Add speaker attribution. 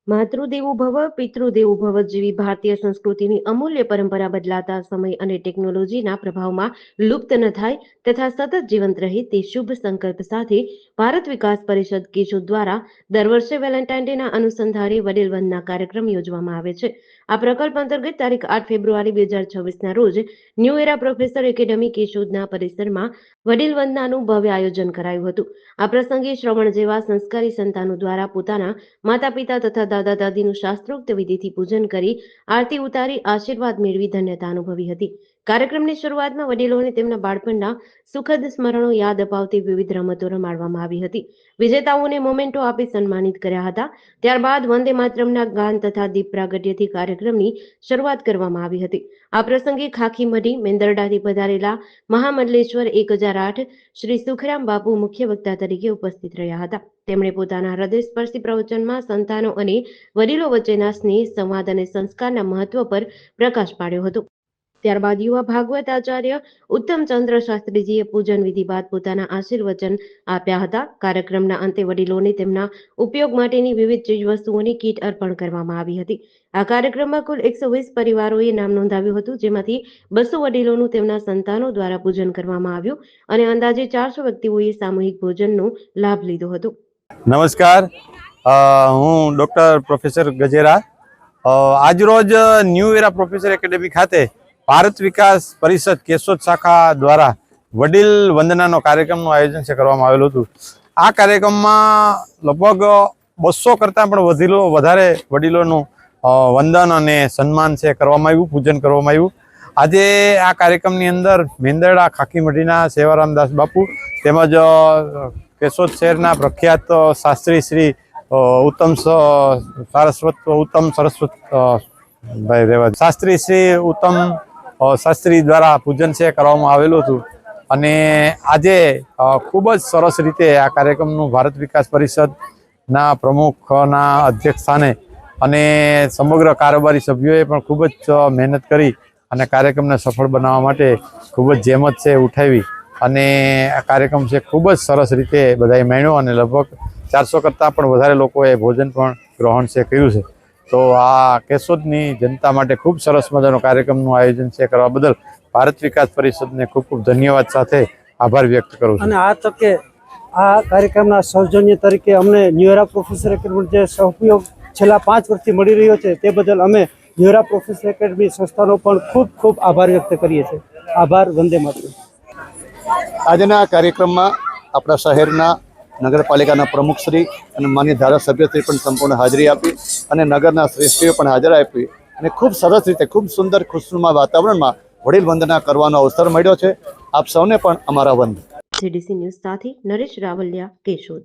Speaker 1: માતૃદેવો ભવ પિતૃદેવો ભવ જેવી ભારતીય સંસ્કૃતિની અમૂલ્ય પરંપરા બદલાતા સમય અને ટેકનોલોજીના પ્રભાવમાં લુપ્ત ન થાય તથા સતત જીવંત રહે તે શુભ સંકલ્પ સાથે ભારત વિકાસ પરિષદ કેશોદ દ્વારા દર વર્ષે વેલેન્ટાઇન ડેના અનુસંધાને વડીલ વંદના કાર્યક્રમ યોજવામાં આવે છે। આ પ્રકલ્પ અંતર્ગત તારીખ 8 ફેબ્રુઆરી 2026ના રોજ ન્યૂ એરા પ્રોફેસર એકેડમી કેશોદના પરિસરમાં વડીલ વંદનાનું ભવ્ય આયોજન કરાયું હતું। આ પ્રસંગે શ્રવણ જેવા સંસ્કારી સંતાનો દ્વારા પોતાના માતા પિતા તથા દાદા દાદીનું શાસ્ત્રોક્ત વિધિથી પૂજન કરી આરતી ઉતારી આશીર્વાદ મેળવી ધન્યતા અનુભવી હતી। કાર્યક્રમની શરૂઆતમાં વડીલોને તેમના બાળપણના સુખદ સ્મરણો યાદ અપાવતી વિવિધ રમતો રમાડવામાં આવી હતી। વિજેતાઓને મોમેન્ટો આપી સન્માનિત કર્યા હતા। ત્યારબાદ વંદે માતરમના ગાન તથા દીપ પ્રાગટ્યથી કાર્યક્રમની શરૂઆત કરવામાં આવી હતી। આ પ્રસંગે ખાખી મઢી મેંદરડાથી પધારેલા મહામંડલેશ્વર 1008 શ્રી સુખરામ બાપુ મુખ્ય વક્તા તરીકે ઉપસ્થિત રહ્યા હતા। તેમણે પોતાના હૃદયસ્પર્શી પ્રવચનમાં સંતાનો અને વડીલો વચ્ચેના સ્નેહ સંવાદ અને સંસ્કારના મહત્વ પર પ્રકાશ પાડ્યો હતો। ત્યારબાદ યુવા ભાગવત આચાર્ય ઉત્તમચંદ્ર શાસ્ત્રીજીએ પૂજન વિધિ બાદ પોતાના આશીર્વચન આપ્યા હતા। કાર્યક્રમના અંતે વડીલોને તેમના ઉપયોગ માટેની વિવિધ ચીજવસ્તુઓની કીટ અર્પણ કરવામાં આવી હતી। આ કાર્યક્રમમાં કુલ 120 પરિવારોએ નામ નોંધાવ્યું હતું, જેમાંથી 200 વડીલોનું તેમના સંતાનો દ્વારા પૂજન કરવામાં આવ્યું અને અંદાજે 400 વ્યક્તિઓએ સામૂહિક ભોજનનો લાભ લીધો હતો।
Speaker 2: નમસ્કાર, હું ડૉક્ટર પ્રોફેસર ગજેરા આજરોજ ન્યૂ એરા પ્રોફેસર એકેડમી ખાતે ભારત વિકાસ પરિષદ કેશોદ શાખા દ્વારા વડીલ વંદનાનો કાર્યક્રમનું આયોજન કરવામાં આવેલું હતું। આ કાર્યક્રમમાં લગભગ 200 કરતાં પણ વધારે વડીલોનું વંદન અને સન્માન કરવામાં આવ્યું, પૂજન કરવામાં આવ્યું। આજે આ કાર્યક્રમની અંદર મેંદરડા ખાખી મઢીના સેવારામદાસ બાપુ તેમજ કેશોદ શહેરના પ્રખ્યાત શાસ્ત્રી શ્રી ઉત્તમ શાસ્ત્રી દ્વારા પૂજન કરવામાં આવેલું હતું અને આજે ખૂબ જ સરસ રીતે આ કાર્યક્રમનું ભારત વિકાસ પરિષદના પ્રમુખના અધ્યક્ષ સ્થાને અને સમગ્ર કારોબારી સભ્યોએ પણ ખૂબ જ મહેનત કરી અને કાર્યક્રમને સફળ બનાવવા માટે ખૂબ જ જહેમત છે ઉઠાવી અને આ કાર્યક્રમ છે ખૂબ જ સરસ રીતે બધાએ માણ્યો અને લગભગ 400 કરતાં પણ વધારે લોકોએ ભોજન પણ ગ્રહણ કર્યું છે। તો આ કેશોદની જનતા માટે ખૂબ સરસ મજાનો કાર્યક્રમનું આયોજન કરવા બદલ ભારત વિકાસ પરિષદને ખૂબ ખૂબ ધન્યવાદ સાથે આભાર વ્યક્ત કરું છું।
Speaker 3: અને આ તકે આ કાર્યક્રમના સૌજન્ય તરીકે અમને ન્યૂ એરા પ્રોફેસર એકેડમી જે સહયોગ છેલ્લા 5 વર્ષથી મળી રહ્યો છે તે બદલ અમે ન્યૂ એરા પ્રોફેસર એકેડમી સંસ્થાનો પણ ખૂબ ખૂબ આભાર વ્યક્ત કરીએ છીએ। આભાર। વંદે માતરમ।
Speaker 4: આજના કાર્યક્રમમાં આપણા શહેરના નગરપાલિકાના પ્રમુખશ્રી અને માન્ય ધારાસભ્યશ્રી પણ સંપૂર્ણ હાજરી આપી અને નગરના શ્રેષ્ઠીઓ પણ હાજરી આપી અને ખૂબ સરસ રીતે ખૂબ સુંદર ખુશનુમા વાતાવરણમાં વડીલ વંદના કરવાનો અવસર મળ્યો છે। આપ સૌને પણ અમારા વંદન।
Speaker 1: જીડીસી ન્યૂઝ સાથે નરેશ રાવલિયા, કેશોદ।